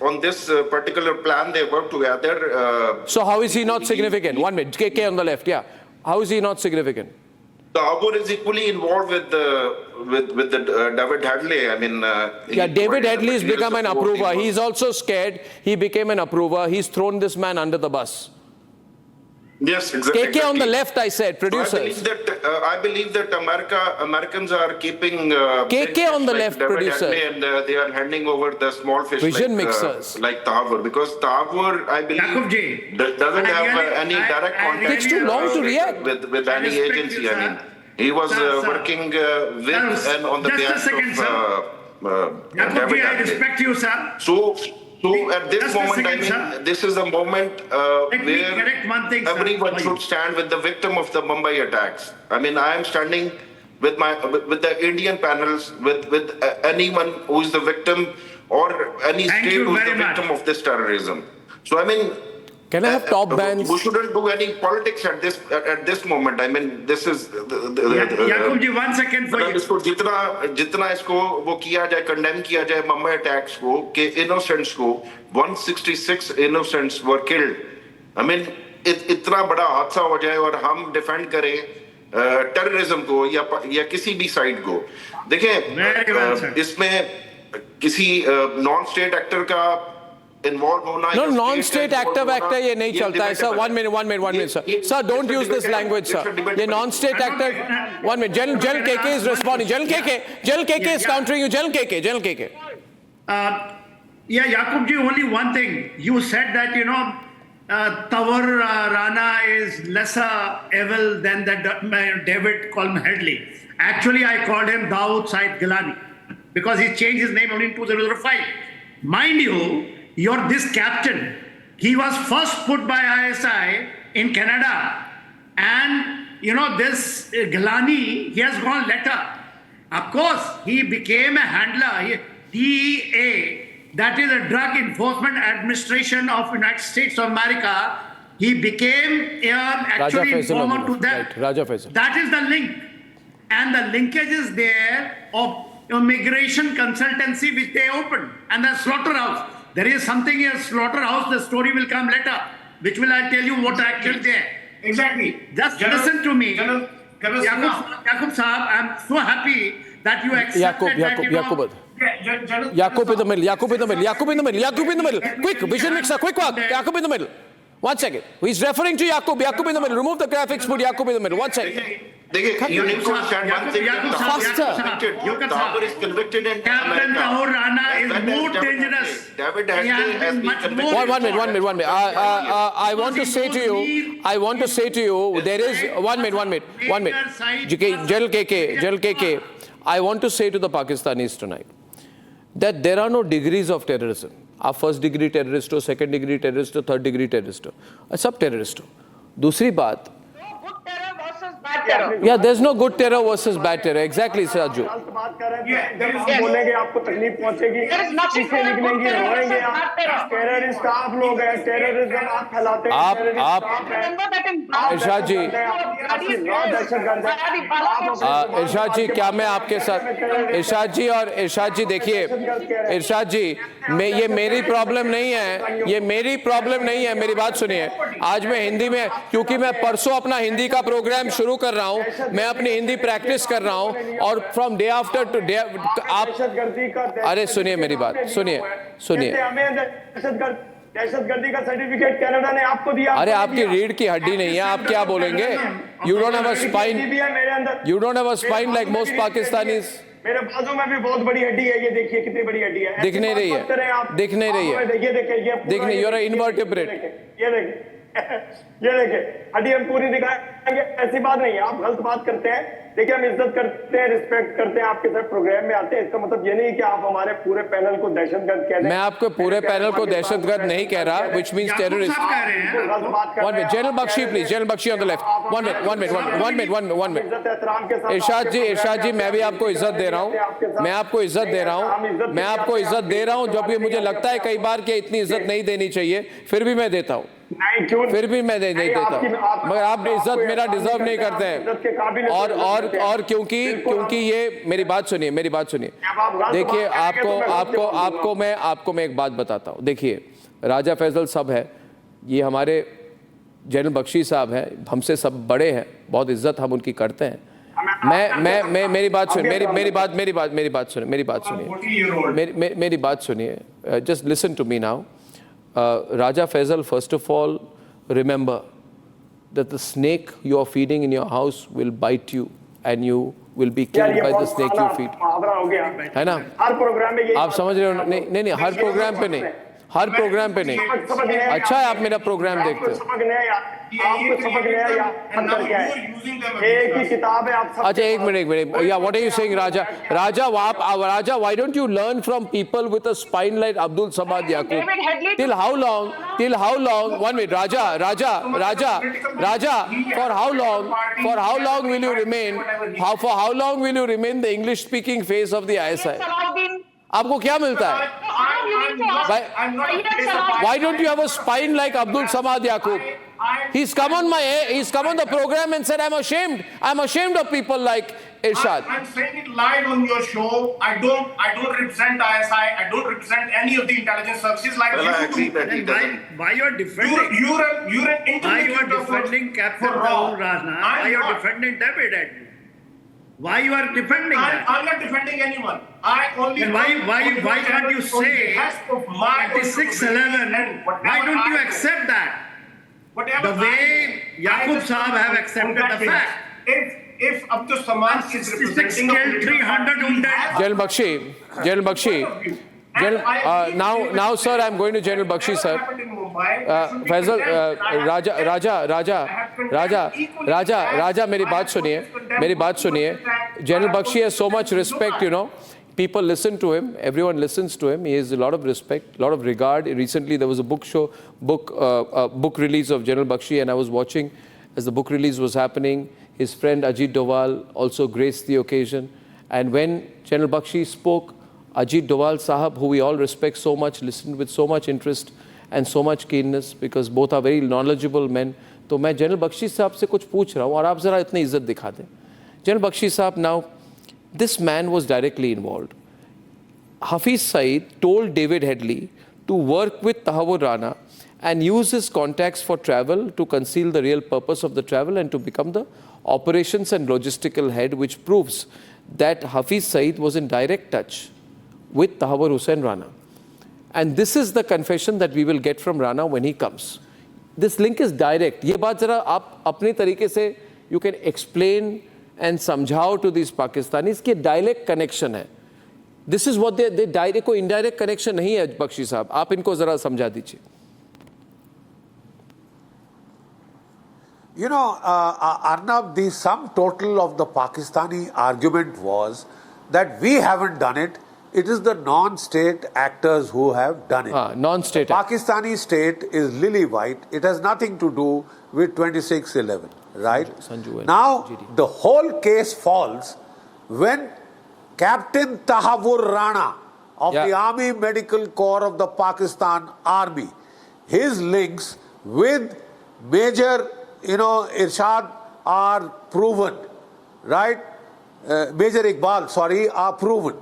particular plan. They work together. So how is he not significant? 1 minute. KK on the left. Yeah. How is he not significant? Tahawwur is equally involved with David Hadley. David Hadley has become an approver. He's also scared. He became an approver. He's thrown this man under the bus. Yes, exactly. KK on the left, I said, producers. So I believe that Americans are keeping KK on the left, producer, and they are handing over the small fish vision mixers like Tahawwur, because Tahawwur, I believe, doesn't have any direct contact. It takes too long to react with any agency. He was working with and on the behalf of David. I respect you, sir. So at this moment, this is a moment where everyone should stand with the victim of the Mumbai attacks. I am standing with the Indian panels, with anyone who is the victim or any state who is the victim of this terrorism. So can I have top bands? We shouldn't do any politics at this moment. This is Yaqub ji, 1 second for you. जितना इसको वो किया जाए, condemn किया जाए Mumbai attacks को, कि innocents को 166 innocents were killed. इतना बड़ा हादसा हो जाए और हम defend करें terrorism को या किसी भी side को. देखें इसमें किसी non-state actor का involved होना. No, non-state actor ये नहीं चलता है, sir. One minute, sir. Sir, don't use this language, sir. The non-state actor. 1 minute. General KK is responding. General KK is countering you. General KK. Yaqub ji, only one thing. You said that Tahawwur Rana is lesser evil than David Hadley. Actually, I called him Dawood Said Gilani because he changed his name only in 2005. Mind you, this captain, he was first put by ISI in Canada, and this Gilani, he has gone later. Of course, he became a handler. DEA, that is a Drug Enforcement Administration of United States of America. He became actually informer to them. Right, Raja Faisal. That is the link, and the linkage is there of immigration consultancy which they opened, and the slaughterhouse. There is something in a slaughterhouse, the story will come later, which will I tell you what actually there. Exactly. Just listen to me. Yaqub Saab, I'm so happy that you accepted Yaqub in the middle. Quick, vision mixer, quick work. Yaqub in the middle. 1 second. He's referring to Yaqub in the middle. Remove the graphics, put Yaqub in the middle. 1 second. You need to understand one thing. Tahawwur is convicted in Captain Tahawwur Rana is more dangerous. David Hadley has been convicted. 1 minute. I want to say to you, there is 1 minute. General KK, I want to say to the Pakistanis tonight that there are no degrees of terrorism. आप first degree terrorist हो, second degree terrorist हो, third degree terrorist हो, सब terrorist हो। दूसरी बात, yeah, there's no good terror versus bad terror. Exactly, Siraju. जब आप बोलेंगे आपको तकलीफ पहुंचेगी, चीखें निकलेंगी, रोएंगे आप। टेररिस्ट आप लोग हैं, टेररिज्म आप फैलाते हैं। आप इरशाद जी, इरशाद जी, क्या मैं आपके साथ, इरशाद जी देखिए, इरशाद जी, ये मेरी प्रॉब्लम नहीं है, ये मेरी प्रॉब्लम नहीं है, मेरी बात सुनिए। आज मैं हिंदी में, क्योंकि मैं परसों अपना हिंदी का प्रोग्राम शुरू कर रहा हूं, मैं अपनी हिंदी प्रैक्टिस कर रहा हूं, और from day after two day आप, अरे सुनिए मेरी बात, सुनिए। दहशतगर्दी का सर्टिफिकेट कनाडा ने आपको दिया। अरे आपकी रीढ़ की हड्डी नहीं है, आप क्या बोलेंगे? You don't have a spine, you don't have a spine like most Pakistanis. मेरे बाजू में भी बहुत बड़ी हड्डी है, ये देखिए कितनी बड़ी हड्डी है। दिख नहीं रही है, दिख नहीं रही है, दिख नहीं, यू आर इनवर्टिब्रेट। ये देखिए ये देखिए हड्डी हम पूरी दिखाएंगे, ऐसी बात नहीं है, आप गलत बात करते हैं। देखिए हम इज्जत करते हैं, रिस्पेक्ट करते हैं, आपके साथ प्रोग्राम में आते हैं, इसका मतलब ये नहीं कि आप हमारे पूरे पैनल को दहशतगर्द कह रहे हैं। मैं आपको पूरे पैनल को दहशतगर्द नहीं कह रहा, which means terrorist. One minute, General Bakshi, please, General Bakshi on the left. One minute. इरशाद जी, मैं भी आपको इज्जत दे रहा हूँ, मैं आपको इज्जत दे रहा हूँ, मैं आपको इज्जत दे रहा हूँ, जब भी मुझे लगता है कई बार कि इतनी इज्जत नहीं देनी चाहिए, फिर भी मैं देता हूँ, फिर भी मैं नहीं देता, मगर आप इज्जत मेरा डिजर्व नहीं करते हैं। और क्योंकि ये मेरी बात सुनिए, देखिए आपको मैं एक बात बताता हूँ। देखिए राजा फैजल साहब है, ये हमारे जनरल बख्शी साहब हैं, हमसे सब बड़े हैं, बहुत इज्जत हम उनकी करते हैं। मैं मेरी बात सुनिए, मेरी बात सुनिए, just listen to me now. Raja Faisal, first of all, remember that the snake you are feeding in your house will bite you and you will be killed by the snake you feed. है ना? हर programme में आप समझ रहे हो? नहीं, हर programme पे नहीं, हर प्रोग्राम पे नहीं। अच्छा है आप मेरा प्रोग्राम देखते हो। आपको सबक नया एक ही किताब है, आप अच्छा एक मिनट, yeah what are you saying Raja, why don't you learn from people with a spine like Abdul Samad Yaqub? Till how long? 1 minute, Raja, for how long will you remain, for how long will you remain the English speaking face of the ISI? आपको क्या मिलता है? Why don't you have a spine like Abdul Samad Yaqub? He's come on the program and said, I'm ashamed of people like Irshad. I'm saying it live on your show. I don't represent ISI. I don't represent any of the intelligence services like well, you. I agree that he doesn't. Why you are defending? You're an interlocutor defending Captain Tahawwur Rana? Why you are defending David at me? Why you are defending that? I'm not defending anyone. I only. And why can't you say 9611? Why don't you accept that? Whatever the way Yaqub Saab have accepted the fact. If Abdul Samad is representing 300 wounded. General Bakshi. Now, sir, I'm going to General Bakshi, sir. Faisal, Raja, मेरी बात सुनिए. General Bakshi has so much respect, you know. People listen to him. Everyone listens to him. He has a lot of respect, a lot of regard. Recently, there was a book release of General Bakshi, and I was watching as the book release was happening. His friend Ajit Doval also graced the occasion. And when General Bakshi spoke, Ajit Doval Sahab, who we all respect so much, listened with so much interest and so much keenness, because both are very knowledgeable men. तो मैं General Bakshi साहब से कुछ पूछ रहा हूँ और आप ज़रा इतनी इज्जत दिखा दें. General Bakshi साहब, now, this man was directly involved. Hafiz Saeed told David Headley to work with Tahawwur Rana and use his contacts for travel to conceal the real purpose of the travel and to become the operations and logistical head, which proves that Hafiz Saeed was in direct touch with Tahawwur Hussain Rana. And this is the confession that we will get from Rana when he comes. This link is direct. ये बात जरा आप अपने तरीके से you can explain and समझाओ to these Pakistanis कि direct connection है. This is what they direct को indirect connection नहीं है बख्शी साहब. आप इनको जरा समझा दीजिए. You know, Arnab, the sum total of the Pakistani argument was that we haven't done it, It is the non-state actors who have done it. Non-state. Pakistani state is lily white. It has nothing to do with 26/11, right? Now, the whole case falls when Captain Tahawwur Rana of the Army Medical Corps of the Pakistan Army, his links with Major, Irshad are proven, right? Major Iqbal, are proven.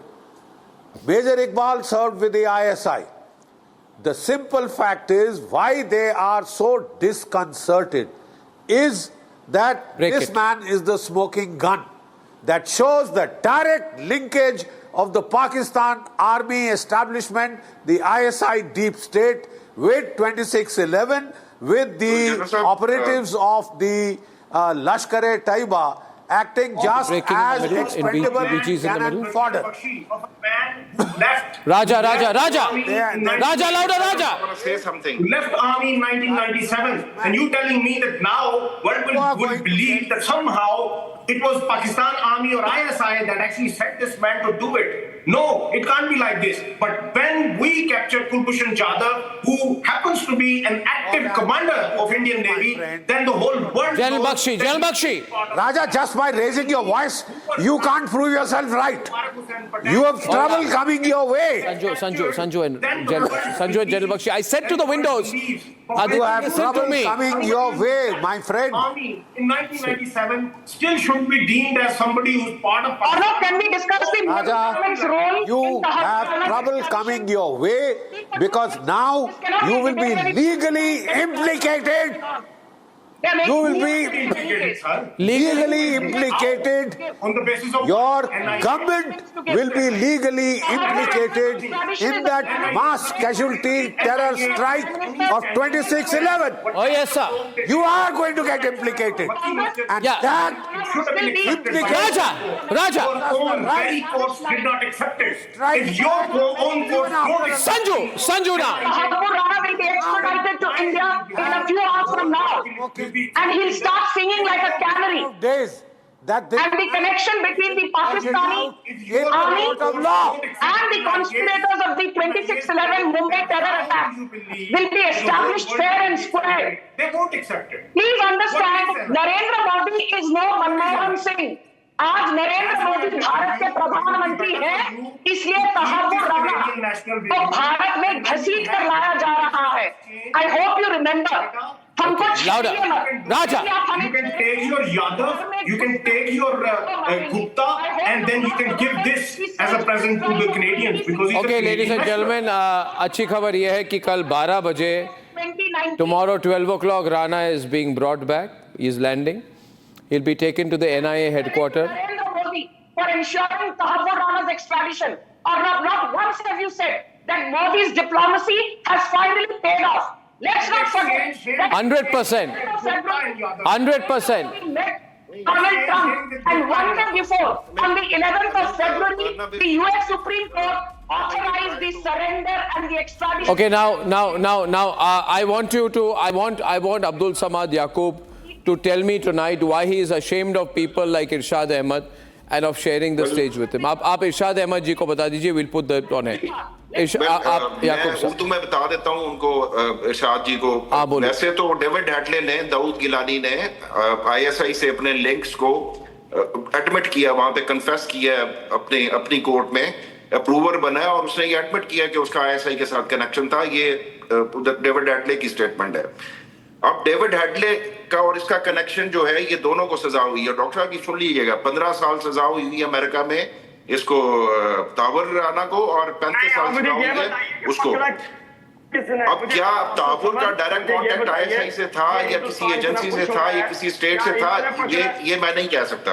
Major Iqbal served with the ISI. The simple fact is why they are so disconcerted is that this man is the smoking gun that shows the direct linkage of the Pakistan Army establishment, the ISI deep state, with 26/11, with the operatives of the Lashkar-e-Taiba acting just as expendable cannon fodder. Raja, louder, Raja. I want to say something. Left army in 1997, and you telling me that now one would believe that somehow it was Pakistan Army or ISI that actually set this man to do it. No, it can't be like this. But when we captured Kulbhushan Jadhav, who happens to be an active commander of Indian Navy, then the whole world... General Bakshi. Raja, just by raising your voice, you can't prove yourself right. You have trouble coming your way. Sanju and General Bakshi. I said to the windows. You have trouble coming your way, my friend. Army in 1997 still should be deemed as somebody who's part of... Arnab, can we discuss the Raja, role you have trouble coming your way because now you will be legally implicated. You will be legally implicated. On the basis of your government will be legally implicated in that mass casualty terror strike of 26/11. Oh, yes, sir. You are going to get implicated. And that implication... Raja. Your own very courts did not accept it. If your own courts don't accept it. Sanju now. Tahawwur Rana will be extradited to India in a few hours from now. And he'll start singing like a canary. And the connection between the Pakistani Army and the conspirators of the 26/11 Mumbai terror attack will be established fair and square. They won't accept it. Please understand, Narendra Modi is no Manmohan Singh. आज नरेंद्र मोदी भारत के प्रधानमंत्री हैं, इसलिए तहव्वुर राना को भारत में घसीट कर लाया जा रहा है. I hope you remember. Louder. Raja. You can take your Yadav, you can take your Gupta, and then you can give this as a present to the Canadians. Because Okay, ladies and gentlemen, अच्छी खबर यह है कि कल 12 बजे, tomorrow 12 o'clock, Rana is being brought back. He is landing. He'll be taken to the NIA headquarters. Narendra Modi for ensuring Tahawwur Rana's extradition. Or not once have you said that Modi's diplomacy has finally paid off. Let's not forget that 100%. 100%. Donald Trump, and one day before, on the 11th of February, the US Supreme Court authorized the surrender and the extradition. Okay, now, I want Abdul Samad Yaqub to tell me tonight why he is ashamed of people like Irshad Ahmed and of sharing the stage with him. आप Irshad Ahmed जी को बता दीजिए, we'll put that on it. Urdu में बता देता हूँ उनको, इरशाद जी को. वैसे तो डेविड हैडले ने, दाऊद गिलानी ने ISI से अपने लिंक्स को एडमिट किया, वहां पे कन्फेस किया अपनी कोर्ट में, अप्रूवर बना है और उसने ये एडमिट किया कि उसका ISI के साथ कनेक्शन था. ये डेविड हैडले की स्टेटमेंट है. अब डेविड हैडले का और इसका कनेक्शन जो है, ये दोनों को सजा हुई है. डॉक्टर साहब की सुन लीजिएगा, 15 साल सजा हुई है अमेरिका में इसको, ताहव्वुर राना को, और 35 साल सजा हुई है उसको. अब क्या ताहव्वुर का डायरेक्ट कांटेक्ट ISI से था या किसी एजेंसी से था या किसी स्टेट से था, ये मैं नहीं कह सकता.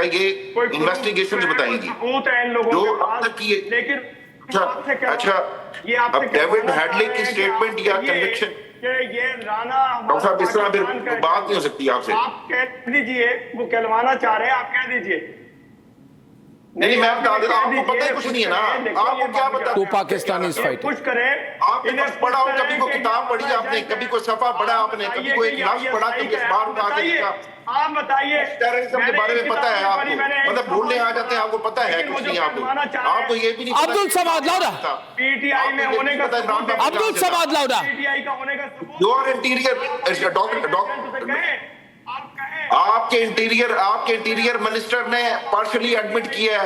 ये इन्वेस्टिगेशन बताएंगी जो अब तक ये. अच्छा, अब डेविड हैडले की स्टेटमेंट या कन्विक्शन, ये राना डॉक्टर साहब इस तरह फिर बात नहीं हो सकती आपसे. आप कह दीजिए, वो कहलवाना चाह रहे हैं, आप कह दीजिए. नहीं मैं बता देता हूं, आपको पता ही कुछ नहीं है ना, आपको क्या पता? Two Pakistanis fighting. कुछ करें, आपने कुछ पढ़ा हो, कभी कोई किताब पढ़ी आपने, कभी कोई सफा पढ़ा आपने, कभी कोई एक लफ्ज पढ़ा, कभी अखबार उठा के देखा? आप बताइए, टेररिज्म के बारे में पता है आपको? मतलब भूलने आ जाते हैं, आपको पता है कुछ नहीं आपको ये भी नहीं पता। अब्दुल समाद लाउडा, पीटीआई में होने का अब्दुल समाद लाउडा, पीटीआई का होने का योर इंटीरियर डॉक्टर, आपके इंटीरियर मिनिस्टर ने पार्शली एडमिट किया,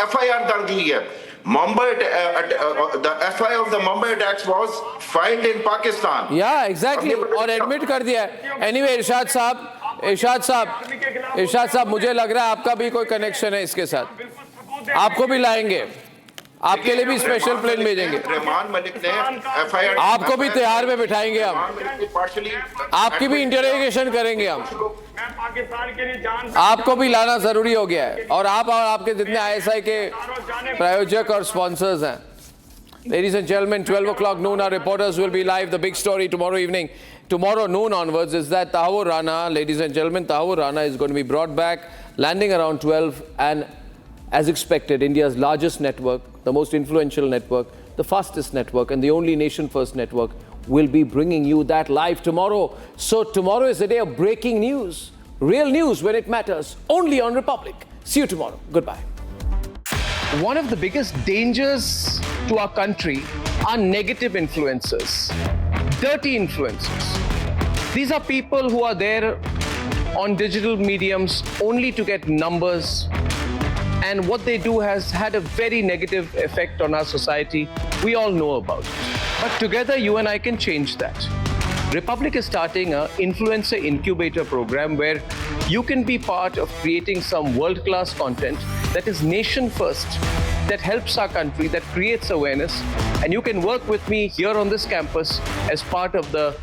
एफआईआर दर्ज हुई है। Mumbai, the FI of the Mumbai attacks was filed in Pakistan. Yeah, exactly. और एडमिट कर दिया है। Anyway, इरशाद साहब, मुझे लग रहा है आपका भी कोई कनेक्शन है इसके साथ, आपको भी लाएंगे, आपके लिए भी स्पेशल प्लेन भेजेंगे। रहमान मलिक ने एफआईआर, आपको भी तिहाड़ में बिठाएंगे हम, आपकी भी इंटरोगेशन करेंगे हम, पाकिस्तान के लिए जान, आपको भी लाना जरूरी हो गया है, और आपके जितने ISI के प्रायोजक और स्पॉन्सर्स हैं। Ladies and gentlemen, 12 o'clock noon, our reporters will be live. The big story tomorrow evening, tomorrow noon onwards, is that Tahawwur Rana, ladies and gentlemen, Tahawwur Rana is going to be brought back, landing around 12, and as expected, India's largest network, the most influential network, the fastest network, and the only nation-first network will be bringing you that live tomorrow. So tomorrow is the day of breaking news, real news when it matters, only on Republic. See you tomorrow. Goodbye. One of the biggest dangers to our country are negative influencers, dirty influencers. These are people who are there on digital mediums only to get numbers, and what they do has had a very negative effect on our society. We all know about it. But together, you and I can change that. Republic is starting an influencer incubator program where you can be part of creating some world-class content that is nation first, that helps our country, that creates awareness. And you can work with me here on this campus as part of the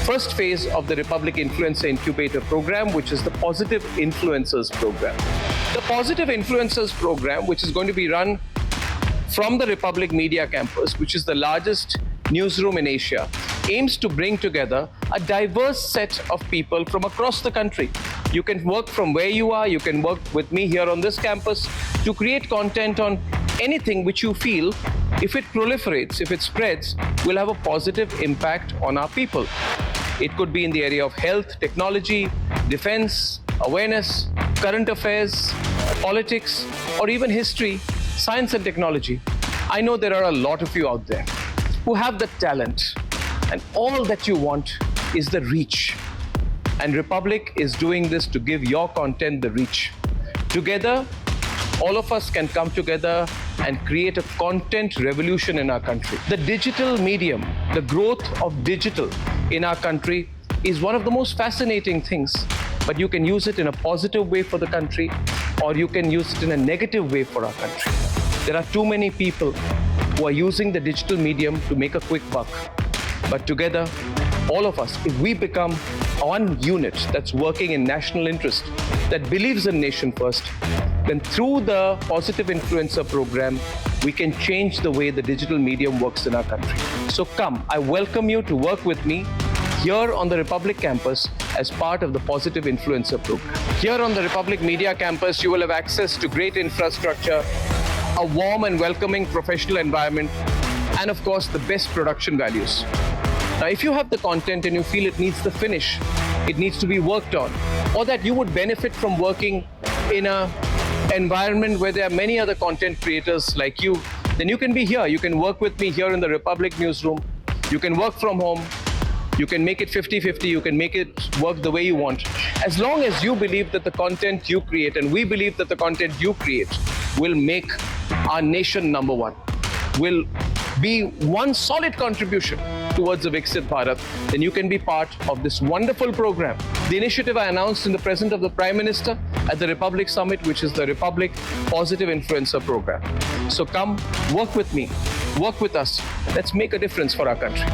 first phase of the Republic Influencer Incubator program, which is the Positive Influencers program. The Positive Influencers program, which is going to be run from the Republic Media Campus, which is the largest newsroom in Asia, aims to bring together a diverse set of people from across the country. You can work from where you are, you can work with me here on this campus to create content on anything which you feel, if it proliferates, if it spreads, will have a positive impact on our people. It could be in the area of health, technology, defense, awareness, current affairs, politics, or even history, science and technology. I know there are a lot of you out there who have the talent, and all that you want is the reach. And Republic is doing this to give your content the reach. Together, all of us can come together and create a content revolution in our country. The digital medium, the growth of digital in our country is one of the most fascinating things, but you can use it in a positive way for the country, or you can use it in a negative way for our country. There are too many people who are using the digital medium to make a quick buck. But together, all of us, if we become one unit that's working in national interest, that believes in nation first, then through the Positive Influencer program, we can change the way the digital medium works in our country. So come, I welcome you to work with me here on the Republic campus as part of the Positive Influencer program. Here on the Republic Media campus, you will have access to great infrastructure, a warm and welcoming professional environment, and of course, the best production values. Now, if you have the content and you feel it needs the finish, it needs to be worked on, or that you would benefit from working in an environment where there are many other content creators like you, then you can be here. You can work with me here in the Republic newsroom. You can work from home. You can make it 50-50. You can make it work the way you want. As long as you believe that the content you create, and we believe that the content you create, will make our nation number one, will be one solid contribution towards the Viksit Bharat, then you can be part of this wonderful program. The initiative I announced in the presence of the Prime Minister at the Republic Summit, which is the Republic Positive Influencer Program. So come, work with me, work with us. Let's make a difference for our country.